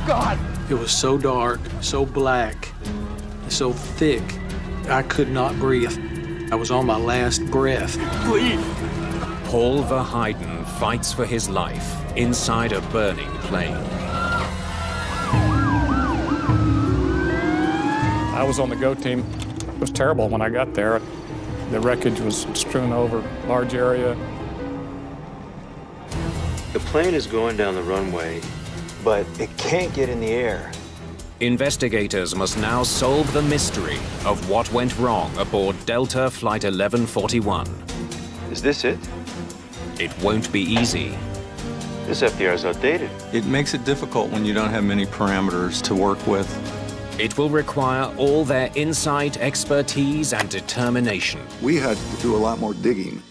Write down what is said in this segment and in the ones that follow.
God! It was so dark, so black, so thick, I could not breathe. I was on my last breath. Please! Paul Verheiden fights for his life inside a burning plane. I was on the GO team. It was terrible when I got there. The wreckage was strewn over a large area. The plane is going down the runway, but it can't get in the air. Investigators must now solve the mystery of what went wrong aboard Delta Flight 1141. Is this it? It won't be easy. This FDR is outdated. It makes it difficult when you don't have many parameters to work with. It will require all their insight, expertise, and determination. We had to do a lot more digging.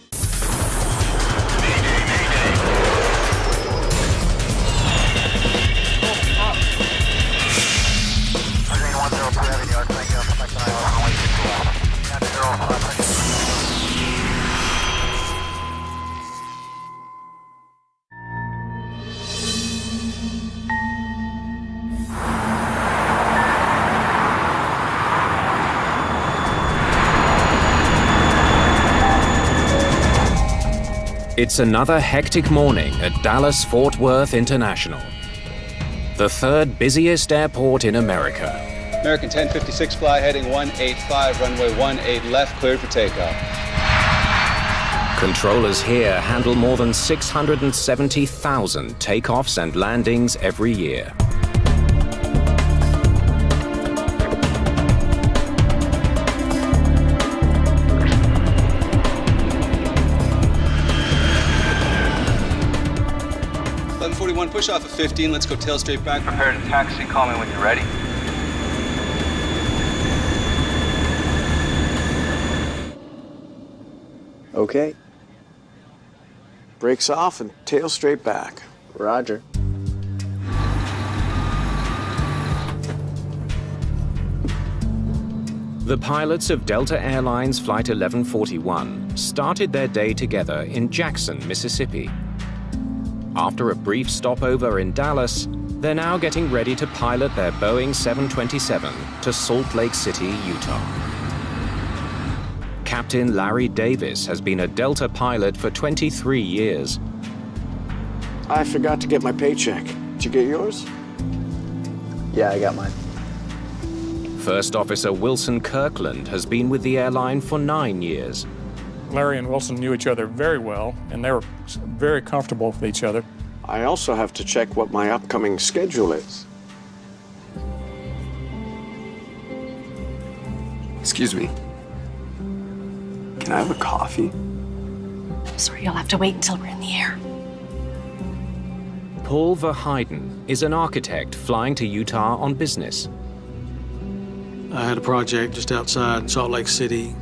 It's another hectic morning at Dallas-Fort Worth International, the third busiest airport in America. American 1056 fly heading 185, runway 18 left, cleared for takeoff. Controllers here handle more than 670,000 takeoffs and landings every year. Push off of 15, let's go tail straight back. Prepare to taxi, call me when you're ready. Okay. Brakes off and tail straight back. Roger. The pilots of Delta Airlines Flight 1141 started their day together in Jackson, Mississippi. After a brief stopover in Dallas, they're now getting ready to pilot their Boeing 727 to Salt Lake City, Utah. Captain Larry Davis has been a Delta pilot for 23 years. I forgot to get my paycheck. Did you get yours? Yeah, I got mine. First Officer Wilson Kirkland has been with the airline for 9 years. Larry and Wilson knew each other very well, and they were very comfortable with each other. I also have to check what my upcoming schedule is. Excuse me. Can I have a coffee? Sorry, you'll have to wait until we're in the air. Paul Verheiden is an architect flying to Utah on business. I had a project just outside Salt Lake City.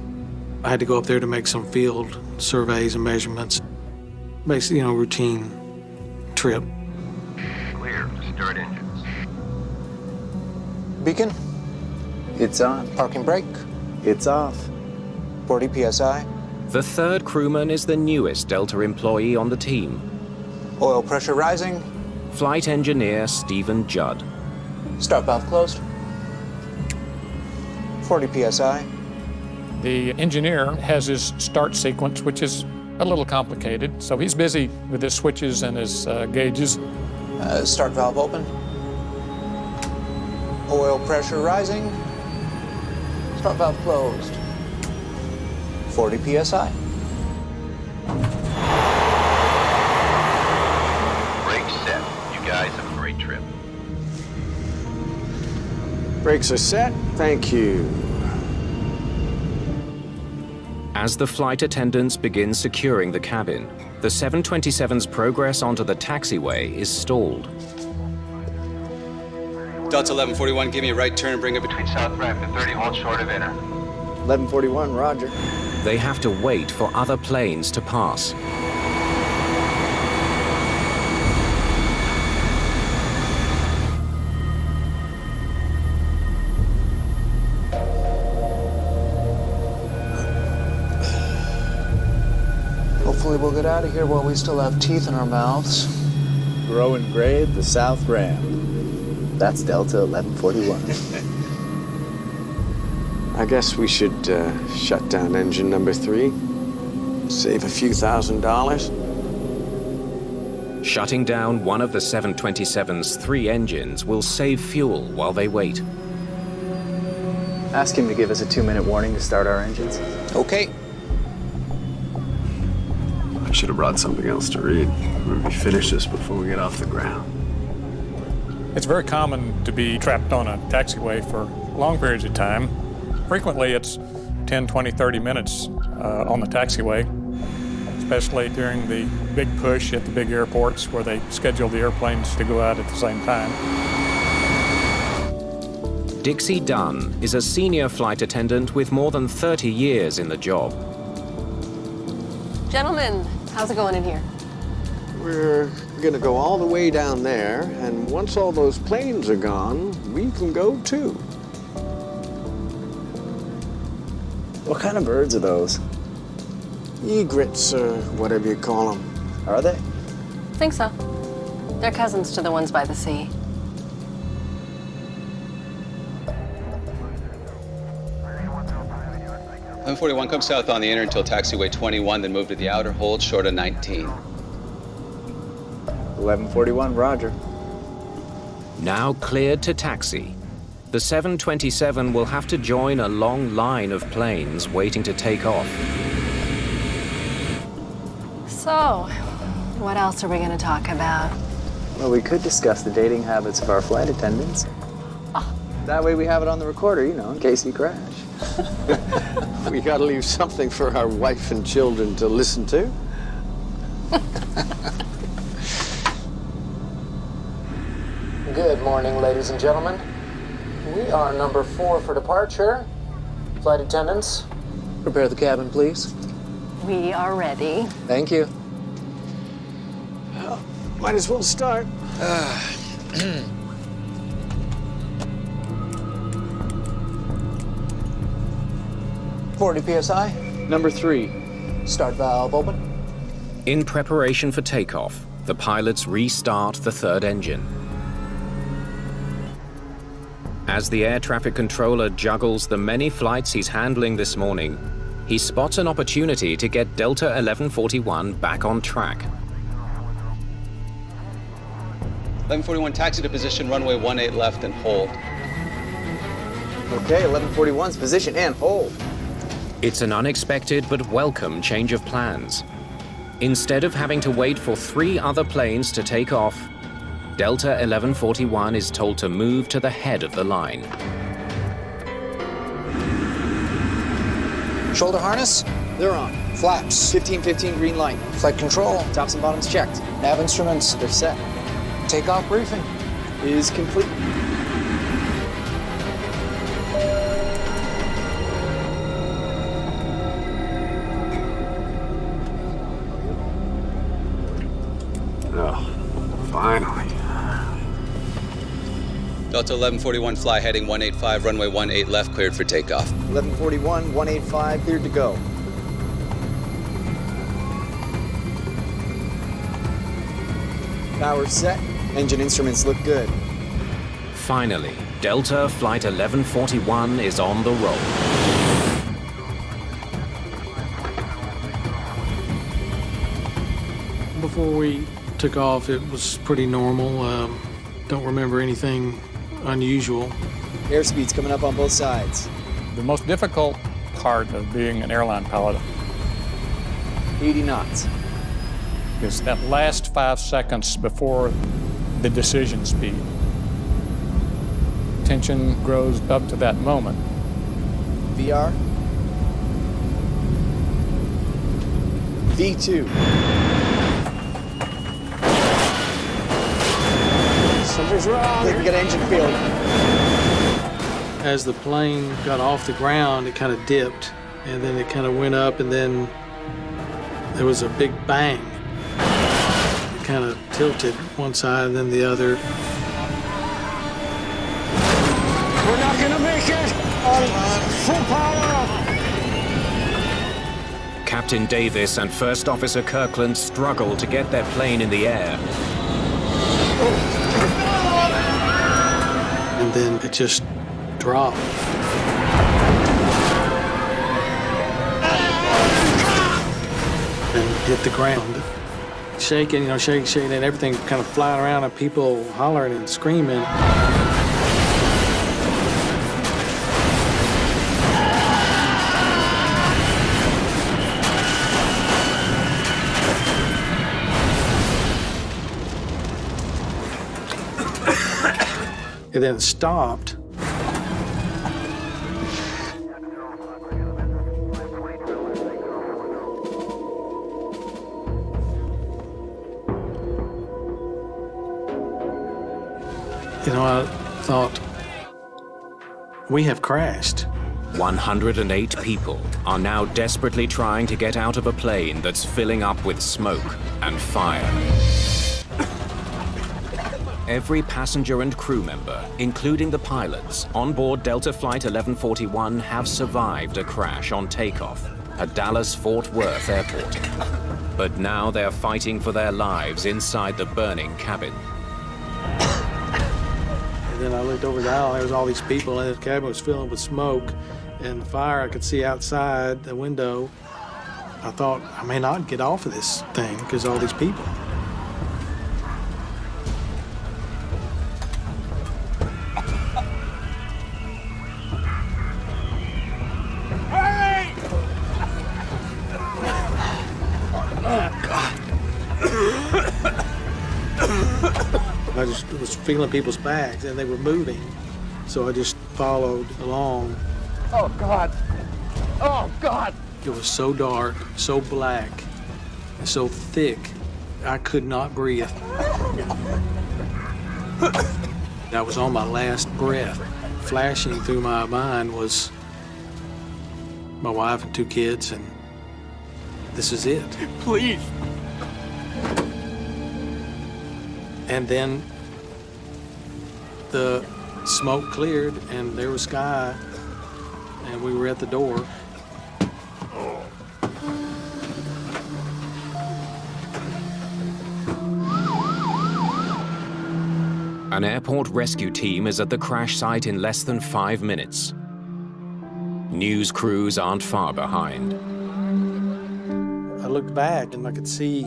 I had to go up there to make some field surveys and measurements. Basically, routine trip. Clear. Start engines. Beacon? It's on. Parking brake? It's off. 40 PSI? The third crewman is the newest Delta employee on the team. Oil pressure rising? Flight engineer Stephen Judd. Start valve closed? 40 PSI? The engineer has his start sequence, which is a little complicated, so he's busy with his switches and his gauges. Start valve open? Oil pressure rising? Start valve closed? 40 PSI? Brakes set. You guys have a great trip. Brakes are set. Thank you. As the flight attendants begin securing the cabin, the 727's progress onto the taxiway is stalled. Delta 1141, give me a right turn and bring it Between South Ramp and 30, hold short of inner. 1141, roger. They have to wait for other planes to pass. Hopefully we'll get out of here while we still have teeth in our mouths. Grow and grade the South Ramp. That's Delta 1141. I guess we should shut down engine number 3. Save a few $1,000s. Shutting down one of the 727's 3 engines will save fuel while they wait. Ask him to give us a 2-minute warning to start our engines. Okay. I should have brought something else to read. Maybe finish this before we get off the ground. It's very common to be trapped on a taxiway for long periods of time. Frequently, it's 10, 20, 30 minutes on the taxiway, especially during the big push at the big airports where they schedule the airplanes to go out at the same time. Dixie Dunn is a senior flight attendant with more than 30 years in the job. Gentlemen, how's it going in here? We're gonna go all the way down there, and once all those planes are gone, we can go too. What kind of birds are those? Egrets, or whatever you call them. Are they? Think so. They're cousins to the ones by the sea. M41, come south on the inner until taxiway 21, then move to the outer, hold short of 19. 1141, roger. Now cleared to taxi, the 727 will have to join a long line of planes waiting to take off. So, what else are we going to talk about? Well, we could discuss the dating habits of our flight attendants. That way we have it on the recorder, you know, in case you crash. We gotta leave something for our wife and children to listen to. Good morning, ladies and gentlemen. We are number 4 for departure. Flight attendants, prepare the cabin, please. We are ready. Thank you. Well, might as well start. 40 PSI. Number 3. Start valve open. In preparation for takeoff, the pilots restart the 3rd engine. As the air traffic controller juggles the many flights he's handling this morning, he spots an opportunity to get Delta 1141 back on track. 1141, taxi to position, runway 18 left and hold. Okay, 1141's position and hold. It's an unexpected but welcome change of plans. Instead of having to wait for 3 other planes to take off, Delta 1141 is told to move to the head of the line. Shoulder harness, they're on. Flaps, 1515 green light. Flight control, tops and bottoms checked. Nav instruments, they're set. Takeoff briefing is complete. Oh, finally. Delta 1141, fly heading 185, runway 18 left, cleared for takeoff. 1141, 185, cleared to go. Power set, engine instruments look good. Finally, Delta Flight 1141 is on the roll. Before we took off, it was pretty normal. Don't remember anything unusual. Airspeed's coming up on both sides. The most difficult part of being an airline pilot 80 knots. is that last 5 seconds before the decision speed. Tension grows up to that moment. VR. V2. Something's wrong. They can get engine field. As the plane got off the ground, it kind of dipped, and then it kind of went up, and then there was a big bang. It kind of tilted one side and then the other. We're not gonna make it. Full power. Captain Davis and First Officer Kirkland struggle to get their plane in the air. and then it just dropped. And hit the ground. Shaking, shaking, and everything kind of flying around and people hollering and screaming. It then stopped. I thought, we have crashed. 108 people are now desperately trying to get out of a plane that's filling up with smoke and fire. Every passenger and crew member, including the pilots, on board Delta Flight 1141 have survived a crash on takeoff at Dallas-Fort Worth Airport. But now they're fighting for their lives inside the burning cabin. And then I looked over the aisle, there was all these people, and the cabin was filling with smoke and the fire I could see outside the window. I thought, I may not get off of this thing because all these people. I just was feeling people's bags, and they were moving, so I just followed along. Oh, God. Oh, God. It was so dark, so black, and so thick, I could not breathe. I was on my last breath. Flashing through my mind was my wife and 2 kids, and this is it. Please. And then the smoke cleared and there was sky and we were at the door. An airport rescue team is at the crash site in less than 5 minutes. News crews aren't far behind. I looked back and I could see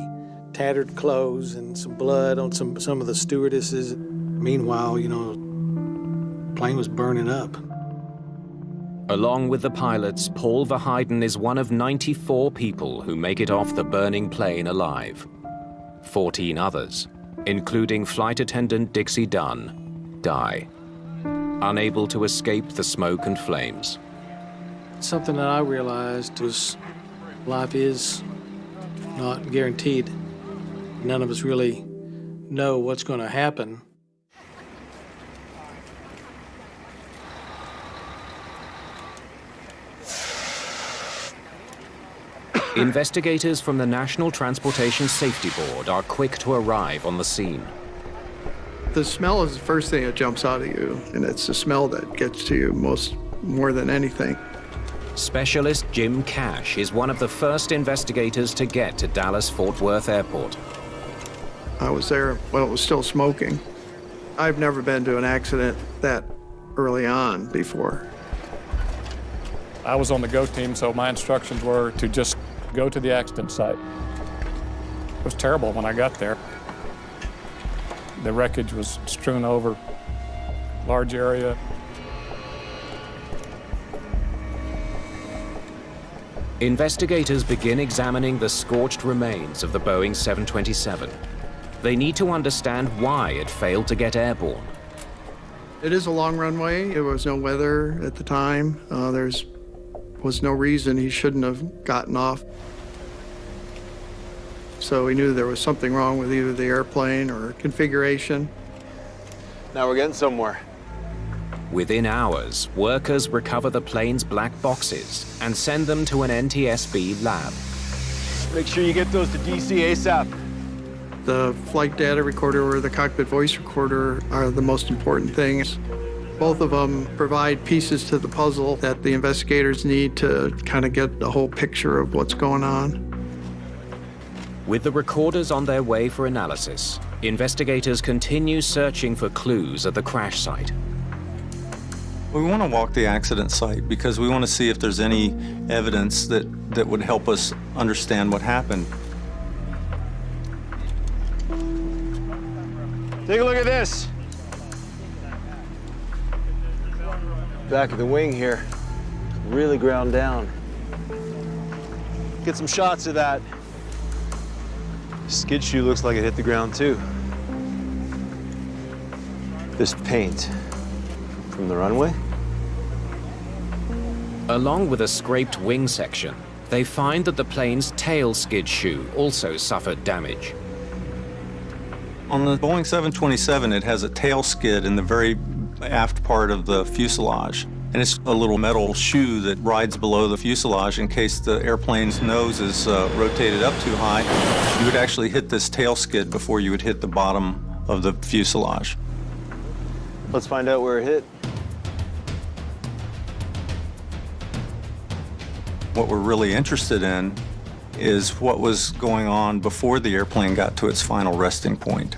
tattered clothes and some blood on some of the stewardesses. Meanwhile, the plane was burning up. Along with the pilots, Paul Verheiden is one of 94 people who make it off the burning plane alive. 14 others, including flight attendant Dixie Dunn, die, unable to escape the smoke and flames. Something that I realized was life is not guaranteed. None of us really know what's going to happen. Investigators from the National Transportation Safety Board are quick to arrive on the scene. The smell is the first thing that jumps out at you, and it's the smell that gets to you more than anything. Specialist Jim Cash is one of the first investigators to get to Dallas-Fort Worth Airport. I was there when it was still smoking. I've never been to an accident that early on before. I was on the GO team, so my instructions were to just go to the accident site. It was terrible when I got there. The wreckage was strewn over a large area. Investigators begin examining the scorched remains of the Boeing 727. They need to understand why it failed to get airborne. It is a long runway. There was no weather at the time. There was no reason he shouldn't have gotten off. So we knew there was something wrong with either the airplane or configuration. Now we're getting somewhere. Within hours, workers recover the plane's black boxes and send them to an NTSB lab. Make sure you get those to DC ASAP. The flight data recorder or the cockpit voice recorder are the most important things. Both of them provide pieces to the puzzle that the investigators need to kind of get the whole picture of what's going on. With the recorders on their way for analysis, investigators continue searching for clues at the crash site. We want to walk the accident site because we want to see if there's any evidence that would help us understand what happened. Take a look at this. Back of the wing here, really ground down. Get some shots of that. Skid shoe looks like it hit the ground too. This paint from the runway? Along with a scraped wing section, they find that the plane's tail skid shoe also suffered damage. On the Boeing 727, it has a tail skid in the very aft part of the fuselage. And it's a little metal shoe that rides below the fuselage in case the airplane's nose is rotated up too high. You would actually hit this tail skid before you would hit the bottom of the fuselage. Let's find out where it hit. What we're really interested in is what was going on before the airplane got to its final resting point.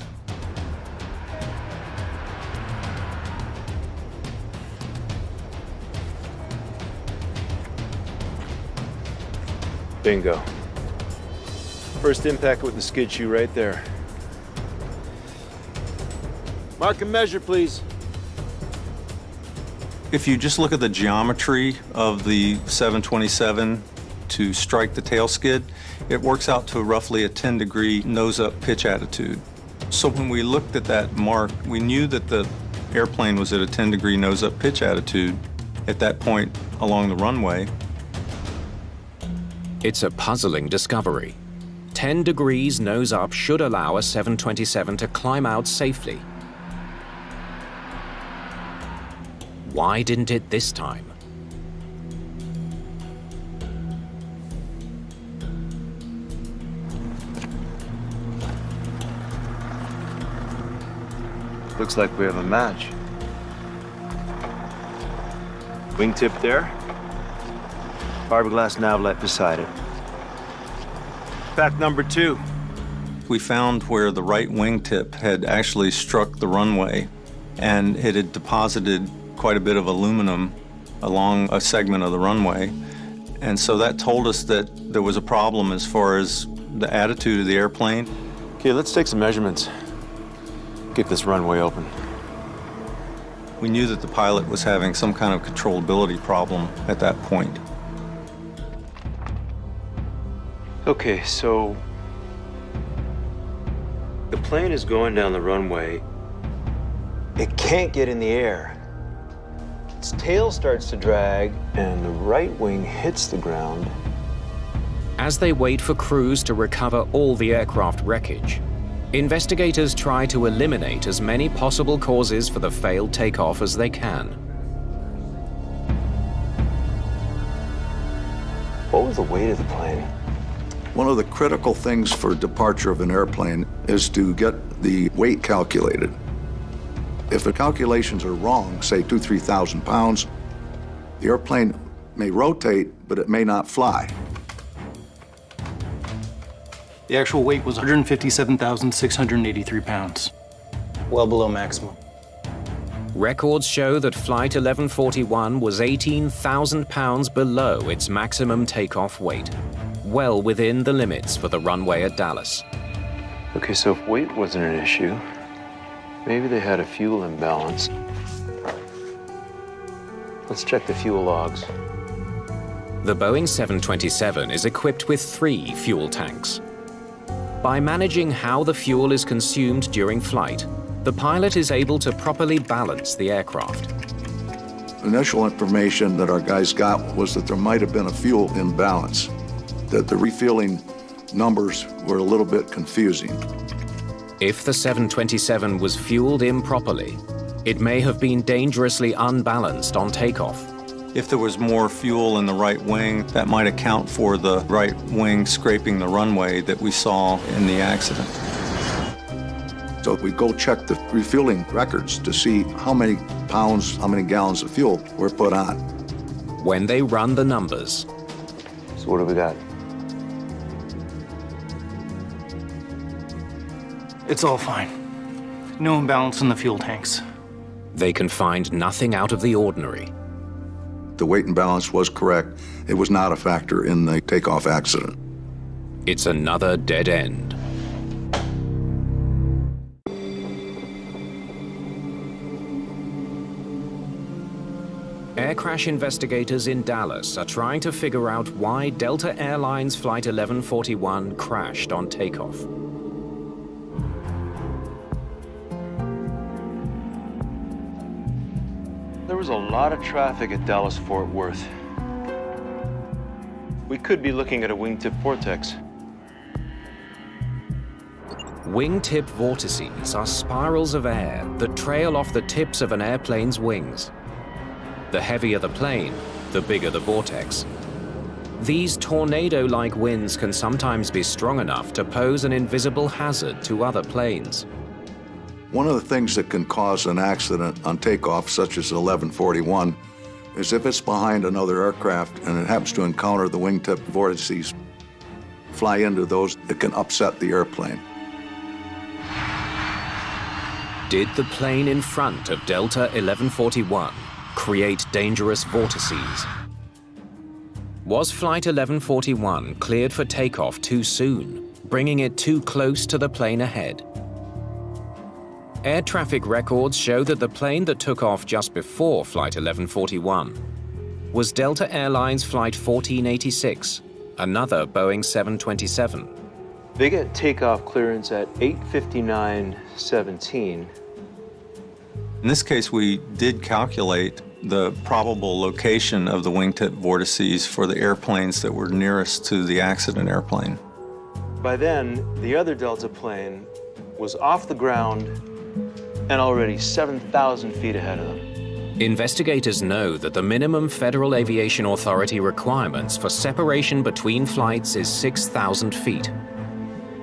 Bingo. First impact with the skid shoe right there. Mark and measure, please. If you just look at the geometry of the 727 to strike the tail skid, it works out to roughly a 10-degree nose-up pitch attitude. So when we looked at that mark, we knew that the airplane was at a 10-degree nose-up pitch attitude at that point along the runway. It's a puzzling discovery. 10 degrees nose up should allow a 727 to climb out safely. Why didn't it this time? Looks like we have a match. Wingtip there. Fiberglass navlet beside it. Fact number 2. We found where the right wingtip had actually struck the runway, and it had deposited quite a bit of aluminum along a segment of the runway. And so that told us that there was a problem as far as the attitude of the airplane. Okay, let's take some measurements. Get this runway open. We knew that the pilot was having some kind of controllability problem at that point. Okay, so the plane is going down the runway. It can't get in the air. Its tail starts to drag, and the right wing hits the ground. As they wait for crews to recover all the aircraft wreckage, investigators try to eliminate as many possible causes for the failed takeoff as they can. What was the weight of the plane? One of the critical things for departure of an airplane is to get the weight calculated. If the calculations are wrong, say 2,000 to 3,000 pounds, the airplane may rotate, but it may not fly. The actual weight was 157,683 pounds. Well below maximum. Records show that Flight 1141 was 18,000 pounds below its maximum takeoff weight, well within the limits for the runway at Dallas. Okay, so if weight wasn't an issue, maybe they had a fuel imbalance. Let's check the fuel logs. The Boeing 727 is equipped with 3 fuel tanks. By managing how the fuel is consumed during flight, the pilot is able to properly balance the aircraft. Initial information that our guys got was that there might have been a fuel imbalance, that the refueling numbers were a little bit confusing. If the 727 was fueled improperly, it may have been dangerously unbalanced on takeoff. If there was more fuel in the right wing, that might account for the right wing scraping the runway that we saw in the accident. So we go check the refueling records to see how many pounds, how many gallons of fuel were put on. When they run the numbers. So what do we got? It's all fine. No imbalance in the fuel tanks. They can find nothing out of the ordinary. The weight and balance was correct. It was not a factor in the takeoff accident. It's another dead end. Air crash investigators in Dallas are trying to figure out why Delta Airlines Flight 1141 crashed on takeoff. There was a lot of traffic at Dallas-Fort Worth. We could be looking at a wingtip vortex. Wingtip vortices are spirals of air that trail off the tips of an airplane's wings. The heavier the plane, the bigger the vortex. These tornado-like winds can sometimes be strong enough to pose an invisible hazard to other planes. One of the things that can cause an accident on takeoff, such as 1141, is if it's behind another aircraft and it happens to encounter the wingtip vortices, fly into those, it can upset the airplane. Did the plane in front of Delta 1141 create dangerous vortices? Was Flight 1141 cleared for takeoff too soon, bringing it too close to the plane ahead? Air traffic records show that the plane that took off just before Flight 1141 was Delta Airlines Flight 1486, another Boeing 727. They get takeoff clearance at 8:59:17. In this case, we did calculate the probable location of the wingtip vortices for the airplanes that were nearest to the accident airplane. By then, the other Delta plane was off the ground and already 7,000 feet ahead of them. Investigators know that the minimum Federal Aviation Authority requirements for separation between flights is 6,000 feet.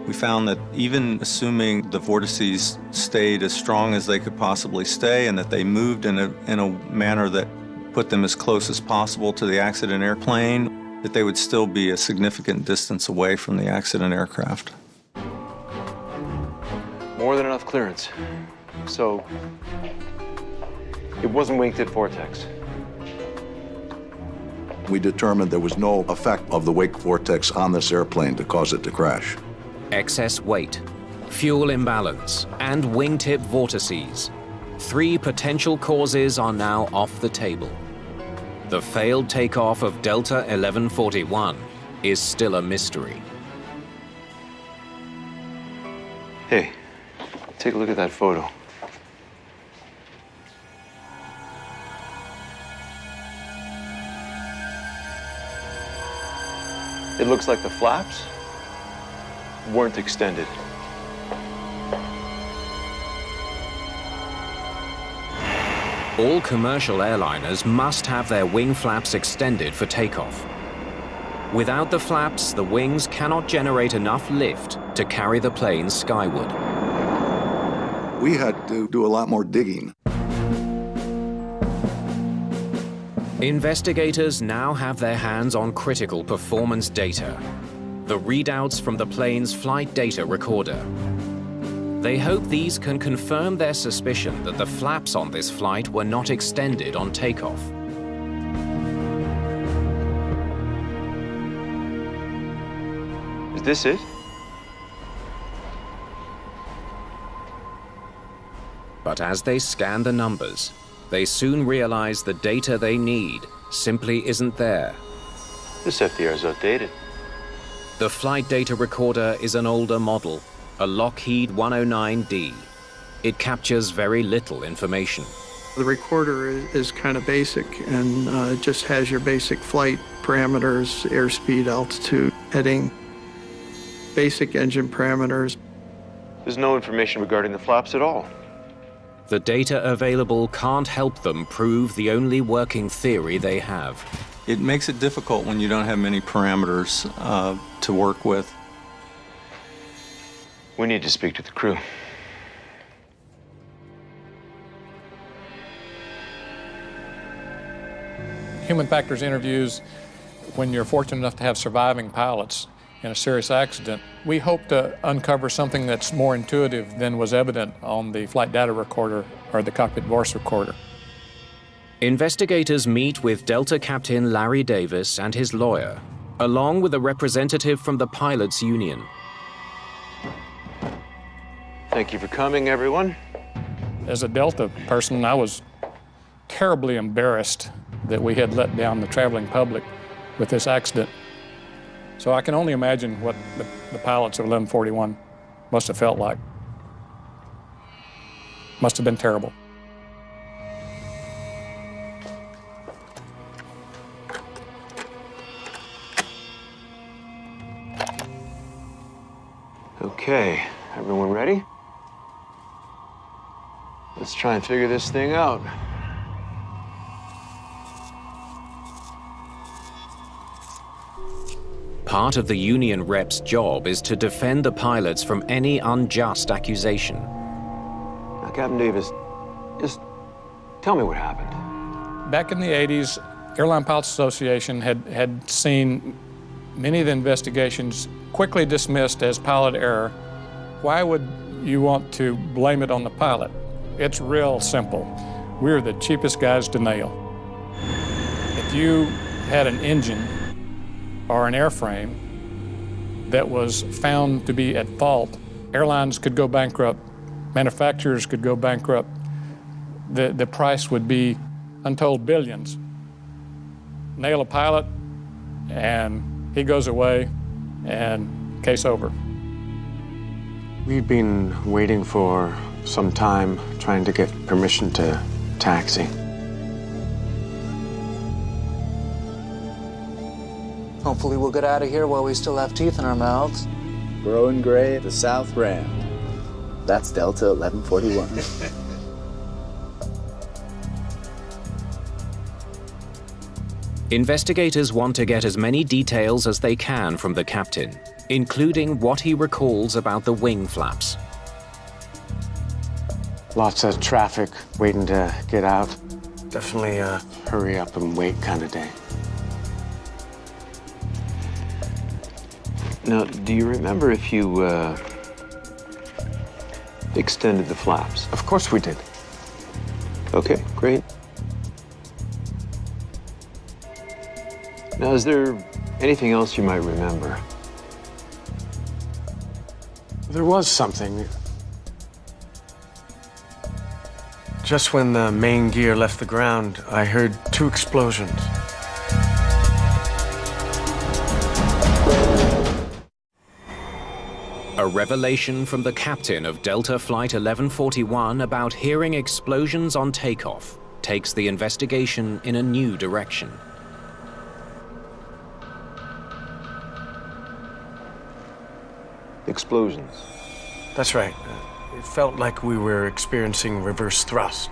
We found that even assuming the vortices stayed as strong as they could possibly stay and that they moved in a manner that put them as close as possible to the accident airplane, that they would still be a significant distance away from the accident aircraft. More than enough clearance. So, it wasn't wingtip vortex. We determined there was no effect of the wake vortex on this airplane to cause it to crash. Excess weight, fuel imbalance, and wingtip vortices. 3 potential causes are now off the table. The failed takeoff of Delta 1141 is still a mystery. Hey, take a look at that photo. It looks like the flaps weren't extended. All commercial airliners must have their wing flaps extended for takeoff. Without the flaps, the wings cannot generate enough lift to carry the plane skyward. We had to do a lot more digging. Investigators now have their hands on critical performance data, the readouts from the plane's flight data recorder. They hope these can confirm their suspicion that the flaps on this flight were not extended on takeoff. Is this it? But as they scan the numbers, they soon realize the data they need simply isn't there. This FDR is outdated. The flight data recorder is an older model, a Lockheed 109D. It captures very little information. The recorder is kind of basic and it just has your basic flight parameters, airspeed, altitude, heading, basic engine parameters. There's no information regarding the flaps at all. The data available can't help them prove the only working theory they have. It makes it difficult when you don't have many parameters to work with. We need to speak to the crew. Human factors interviews, when you're fortunate enough to have surviving pilots, in a serious accident, we hope to uncover something that's more intuitive than was evident on the flight data recorder or the cockpit voice recorder. Investigators meet with Delta Captain Larry Davis and his lawyer, along with a representative from the pilots' union. Thank you for coming, everyone. As a Delta person, I was terribly embarrassed that we had let down the traveling public with this accident. So I can only imagine what the pilots of 1141 must have felt like. Must have been terrible. Okay, everyone ready? Let's try and figure this thing out. Part of the union rep's job is to defend the pilots from any unjust accusation. Now, Captain Davis, just tell me what happened. Back in the 80s, Airline Pilots Association had seen many of the investigations quickly dismissed as pilot error. Why would you want to blame it on the pilot? It's real simple. We're the cheapest guys to nail. If you had an engine or an airframe that was found to be at fault, airlines could go bankrupt, manufacturers could go bankrupt. The price would be untold billions. Nail a pilot, and he goes away, and case over. We've been waiting for some time, trying to get permission to taxi. Hopefully we'll get out of here while we still have teeth in our mouths. Growing gray at the South Rand. That's Delta 1141. Investigators want to get as many details as they can from the captain, including what he recalls about the wing flaps. Lots of traffic waiting to get out. Definitely a hurry up and wait kind of day. Now, do you remember if you extended the flaps? Of course we did. Okay, great. Now, is there anything else you might remember? There was something. Just when the main gear left the ground, I heard 2 explosions. A revelation from the captain of Delta Flight 1141 about hearing explosions on takeoff takes the investigation in a new direction. Explosions. That's right. It felt like we were experiencing reverse thrust.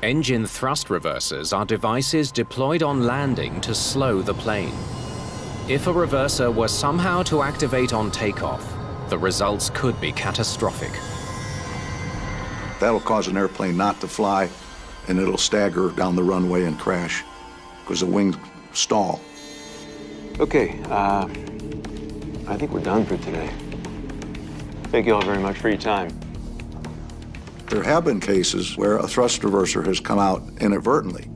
Engine thrust reversers are devices deployed on landing to slow the plane. If a reverser were somehow to activate on takeoff, the results could be catastrophic. That'll cause an airplane not to fly, and it'll stagger down the runway and crash because the wings stall. Okay, I think we're done for today. Thank you all very much for your time. There have been cases where a thrust reverser has come out inadvertently.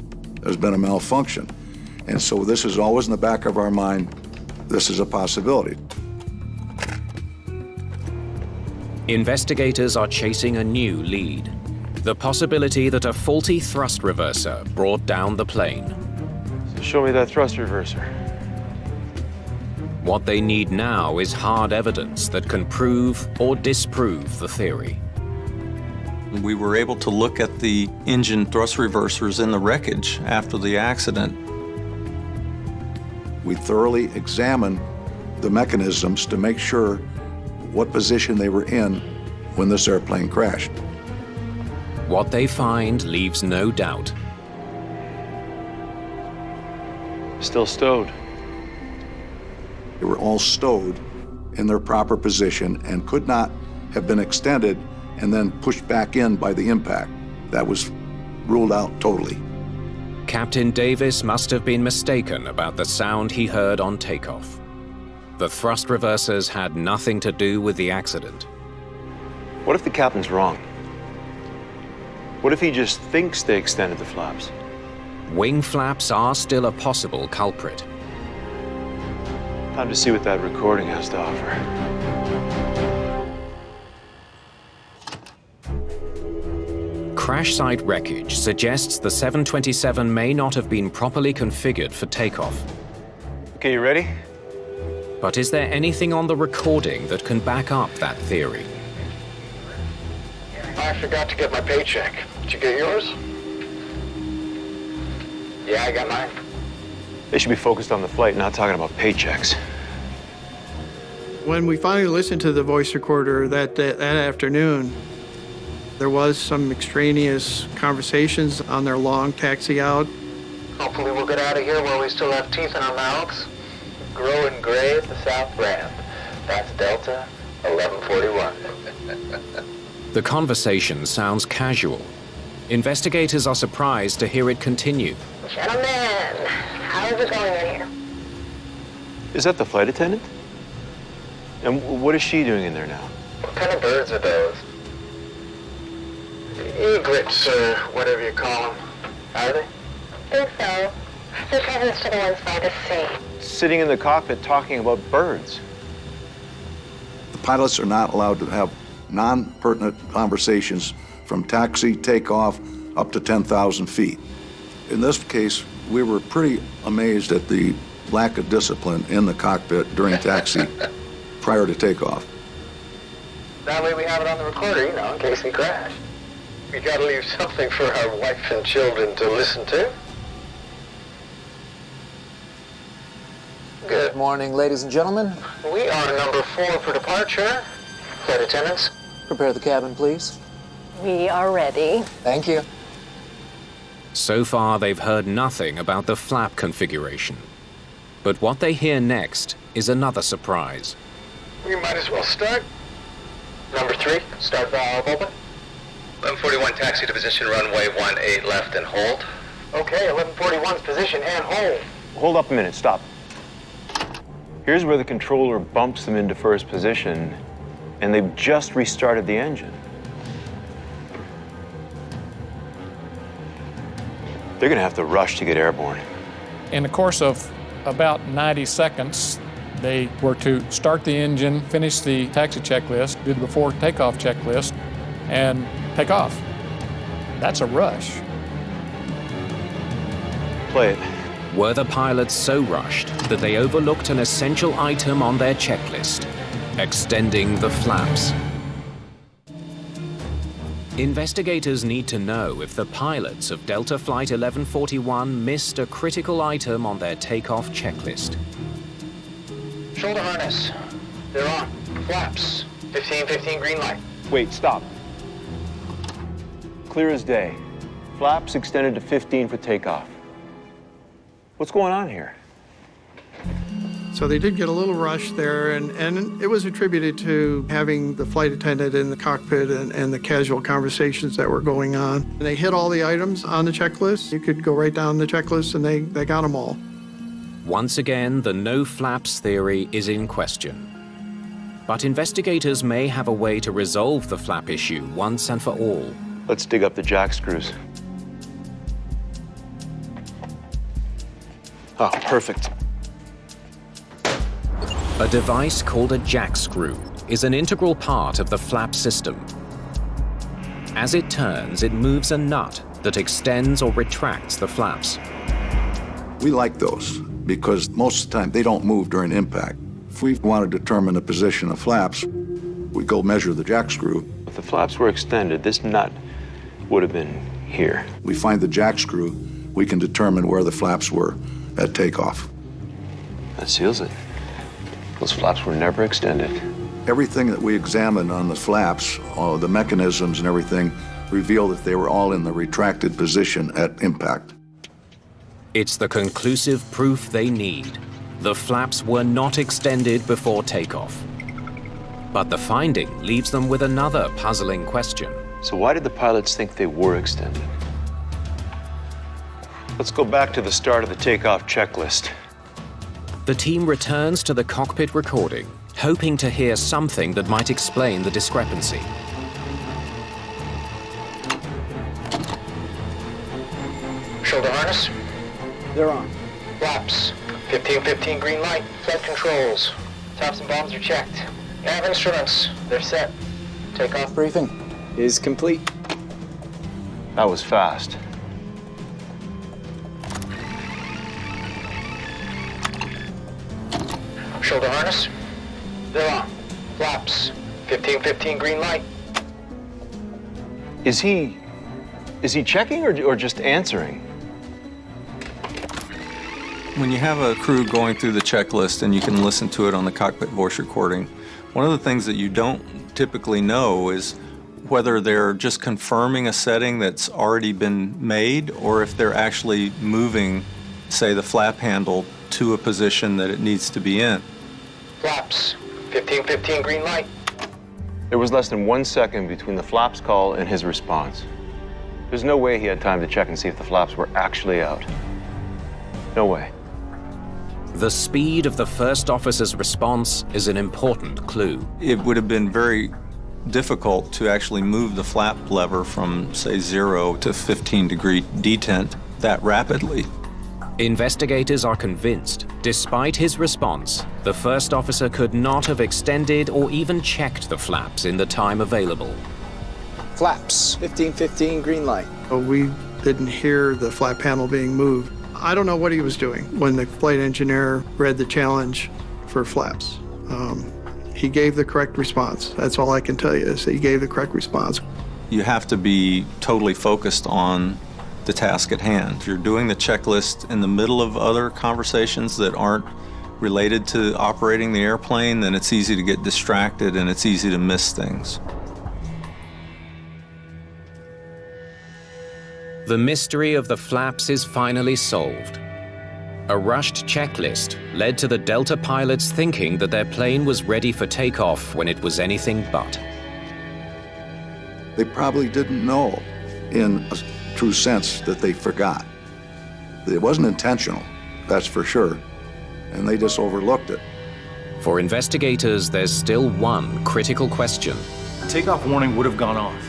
There's been a malfunction. And so this is always in the back of our mind. This is a possibility. Investigators are chasing a new lead. The possibility that a faulty thrust reverser brought down the plane. So show me that thrust reverser. What they need now is hard evidence that can prove or disprove the theory. We were able to look at the engine thrust reversers in the wreckage after the accident. We thoroughly examined the mechanisms to make sure what position they were in when this airplane crashed. What they find leaves no doubt. Still stowed. They were all stowed in their proper position and could not have been extended and then pushed back in by the impact. That was ruled out totally. Captain Davis must have been mistaken about the sound he heard on takeoff. The thrust reversers had nothing to do with the accident. What if the captain's wrong? What if he just thinks they extended the flaps? Wing flaps are still a possible culprit. Time to see what that recording has to offer. Crash site wreckage suggests the 727 may not have been properly configured for takeoff. Okay, you ready? But is there anything on the recording that can back up that theory? I forgot to get my paycheck. Did you get yours? Yeah, I got mine. They should be focused on the flight, not talking about paychecks. When we finally listened to the voice recorder that afternoon, there was some extraneous conversations on their long taxi out. Hopefully we'll get out of here while we still have teeth in our mouths. Growing gray at the south ramp. That's Delta 1141. The conversation sounds casual. Investigators are surprised to hear it continue. Gentlemen, how's it going in here? Is that the flight attendant? And what is she doing in there now? What kind of birds are those? Egrets, or whatever you call them. Are they? I think so. The presents to the ones by the sea. Sitting in the cockpit talking about birds. The pilots are not allowed to have non-pertinent conversations from taxi, takeoff, up to 10,000 feet. In this case, we were pretty amazed at the lack of discipline in the cockpit during taxi prior to takeoff. That way we have it on the recorder, you know, in case we crash. We gotta leave something for our wife and children to listen to. Good morning, ladies and gentlemen. We are number 4 for departure. Flight attendants. Prepare the cabin, please. We are ready. Thank you. So far, they've heard nothing about the flap configuration. But what they hear next is another surprise. We might as well start. Number 3, start valve open. 1141 taxi to position runway 18 left and hold. Okay, 1141's position and hold. Hold up a minute, stop. Here's where the controller bumps them into first position, and they've just restarted the engine. They're gonna have to rush to get airborne. In the course of about 90 seconds, they were to start the engine, finish the taxi checklist, do the before takeoff checklist, and take off. That's a rush. Play it. Were the pilots so rushed that they overlooked an essential item on their checklist, extending the flaps? Investigators need to know if the pilots of Delta Flight 1141 missed a critical item on their takeoff checklist. Shoulder harness. They're on. Flaps. 15 green light. Wait, stop. Clear as day. Flaps extended to 15 for takeoff. What's going on here? So they did get a little rush there, and it was attributed to having the flight attendant in the cockpit and the casual conversations that were going on. And they hit all the items on the checklist. You could go right down the checklist, and they got them all. Once again, the no flaps theory is in question. But investigators may have a way to resolve the flap issue once and for all. Let's dig up the jack screws. Oh, perfect. A device called a jack screw is an integral part of the flap system. As it turns, it moves a nut that extends or retracts the flaps. We like those because most of the time they don't move during impact. If we want to determine the position of flaps, we go measure the jack screw. If the flaps were extended, this nut would have been here. We find the jack screw, we can determine where the flaps were at takeoff. That seals it. Those flaps were never extended. Everything that we examined on the flaps, all the mechanisms and everything, reveal that they were all in the retracted position at impact. It's the conclusive proof they need. The flaps were not extended before takeoff. But the finding leaves them with another puzzling question. So why did the pilots think they were extended? Let's go back to the start of the takeoff checklist. The team returns to the cockpit recording, hoping to hear something that might explain the discrepancy. Shoulder harness. They're on. Flaps. 1515 green light. Flight controls. Tops and bombs are checked. Nav instruments. They're set. Takeoff Briefing is complete. That was fast. Shoulder harness. They're on. Flaps. 1515 green light. Is he checking or just answering? When you have a crew going through the checklist and you can listen to it on the cockpit voice recording, one of the things that you don't typically know is whether they're just confirming a setting that's already been made or if they're actually moving, say, the flap handle to a position that it needs to be in. Flaps. 1515 green light. There was less than 1 second between the flaps call and his response. There's no way he had time to check and see if the flaps were actually out. No way. The speed of the first officer's response is an important clue. It would have been very difficult to actually move the flap lever from, say, 0 to 15-degree detent that rapidly. Investigators are convinced, despite his response, the first officer could not have extended or even checked the flaps in the time available. Flaps. 1515 green light. We didn't hear the flap panel being moved. I don't know what he was doing when the flight engineer read the challenge for flaps. He gave the correct response. That's all I can tell you is he gave the correct response. You have to be totally focused on the task at hand. If you're doing the checklist in the middle of other conversations that aren't related to operating the airplane, then it's easy to get distracted and it's easy to miss things. The mystery of the flaps is finally solved. A rushed checklist led to the Delta pilots thinking that their plane was ready for takeoff when it was anything but. They probably didn't know, in a true sense, that they forgot. It wasn't intentional, that's for sure, and they just overlooked it. For investigators, there's still one critical question. The takeoff warning would have gone off.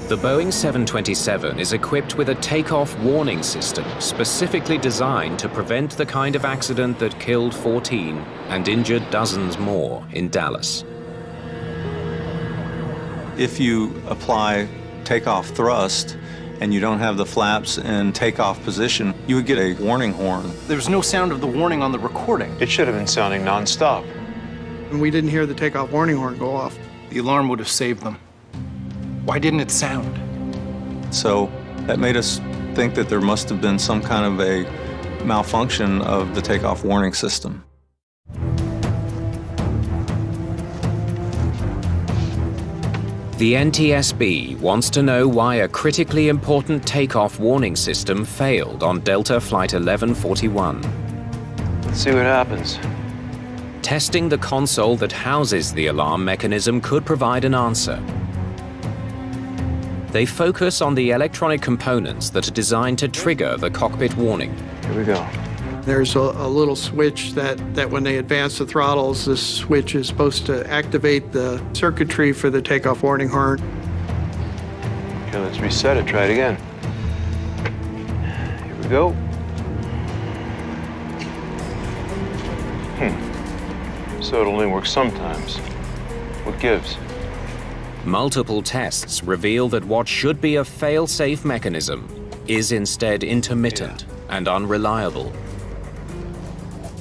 The Boeing 727 is equipped with a takeoff warning system specifically designed to prevent the kind of accident that killed 14 and injured dozens more in Dallas. If you apply takeoff thrust and you don't have the flaps in takeoff position, you would get a warning horn. There's no sound of the warning on the recording. It should have been sounding nonstop. And we didn't hear the takeoff warning horn go off. The alarm would have saved them. Why didn't it sound? So that made us think that there must have been some kind of a malfunction of the takeoff warning system. The NTSB wants to know why a critically important takeoff warning system failed on Delta Flight 1141. Let's see what happens. Testing the console that houses the alarm mechanism could provide an answer. They focus on the electronic components that are designed to trigger the cockpit warning. Here we go. There's a little switch that when they advance the throttles, this switch is supposed to activate the circuitry for the takeoff warning horn. Okay, let's reset it. Try it again. Here we go. So it only works sometimes. What gives? Multiple tests reveal that what should be a fail-safe mechanism is instead intermittent and unreliable.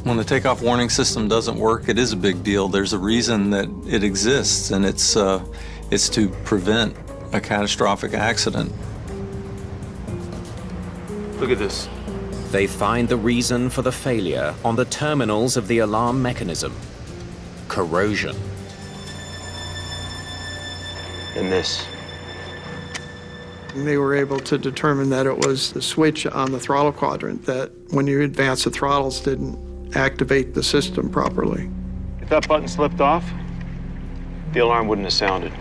When the takeoff warning system doesn't work, it is a big deal. There's a reason that it exists, and it's to prevent a catastrophic accident. Look at this. They find the reason for the failure on the terminals of the alarm mechanism: corrosion. And this. They were able to determine that it was the switch on the throttle quadrant that, when you advance the throttles, didn't activate the system properly. If that button slipped off, the alarm wouldn't have sounded.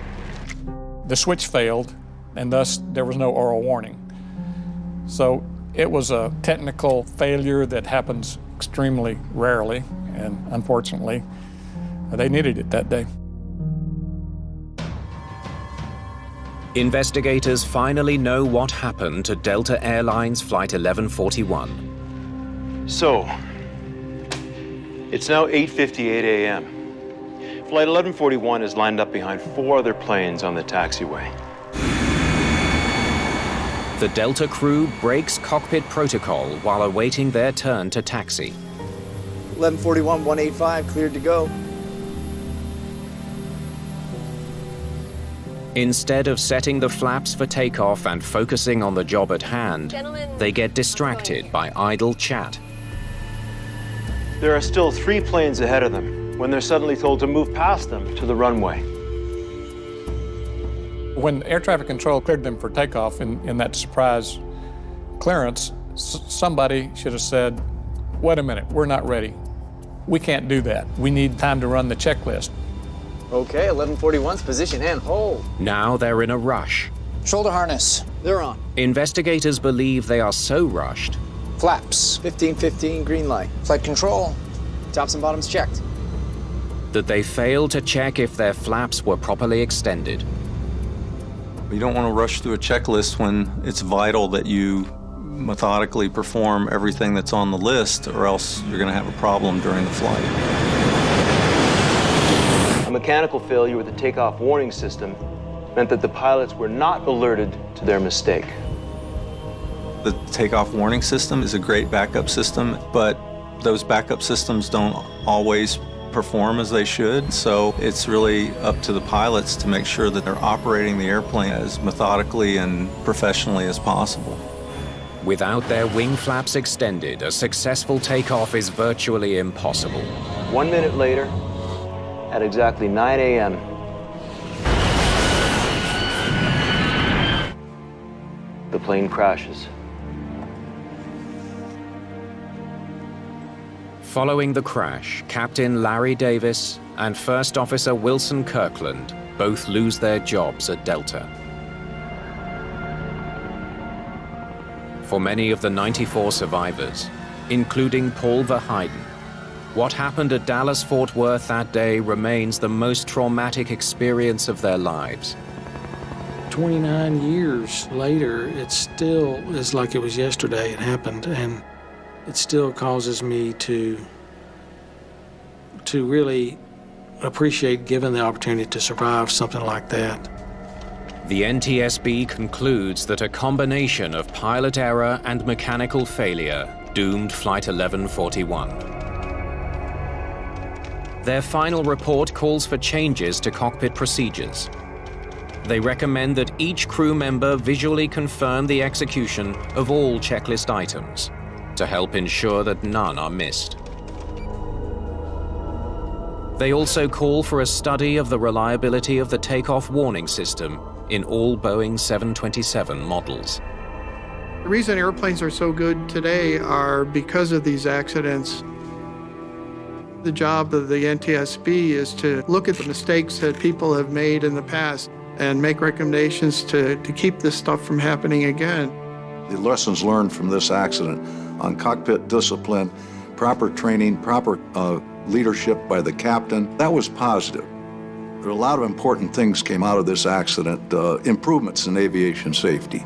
The switch failed, and thus there was no oral warning. So it was a technical failure that happens extremely rarely, and unfortunately, they needed it that day. Investigators finally know what happened to Delta Airlines Flight 1141. So, it's now 8:58 a.m. Flight 1141 is lined up behind 4 other planes on the taxiway. The Delta crew breaks cockpit protocol while awaiting their turn to taxi. 1141, 185, cleared to go. Instead of setting the flaps for takeoff and focusing on the job at hand, they get distracted by idle chat. There are still 3 planes ahead of them when they're suddenly told to move past them to the runway. When air traffic control cleared them for takeoff in that surprise clearance, somebody should have said, wait a minute, we're not ready. We can't do that. We need time to run the checklist. Okay, 1141's position and hold. Now they're in a rush. Shoulder harness, they're on. Investigators believe they are so rushed. Flaps, 1515, green light. Flight control, tops and bottoms checked. That they fail to check if their flaps were properly extended. You don't want to rush through a checklist when it's vital that you methodically perform everything that's on the list, or else you're going to have a problem during the flight. A mechanical failure with the takeoff warning system meant that the pilots were not alerted to their mistake. The takeoff warning system is a great backup system, but those backup systems don't always perform as they should, so it's really up to the pilots to make sure that they're operating the airplane as methodically and professionally as possible. Without their wing flaps extended, a successful takeoff is virtually impossible. 1 minute later, at exactly 9 a.m., the plane crashes. Following the crash, Captain Larry Davis and First Officer Wilson Kirkland both lose their jobs at Delta. For many of the 94 survivors, including Paul Verheiden, what happened at Dallas-Fort Worth that day remains the most traumatic experience of their lives. 29 years later, it still is like it was yesterday it happened, and it still causes me to really appreciate given the opportunity to survive something like that. The NTSB concludes that a combination of pilot error and mechanical failure doomed Flight 1141. Their final report calls for changes to cockpit procedures. They recommend that each crew member visually confirm the execution of all checklist items to help ensure that none are missed. They also call for a study of the reliability of the takeoff warning system in all Boeing 727 models. The reason airplanes are so good today are because of these accidents. The job of the NTSB is to look at the mistakes that people have made in the past and make recommendations to keep this stuff from happening again. The lessons learned from this accident on cockpit discipline, proper training, proper leadership by the captain, that was positive. There are a lot of important things came out of this accident, improvements in aviation safety.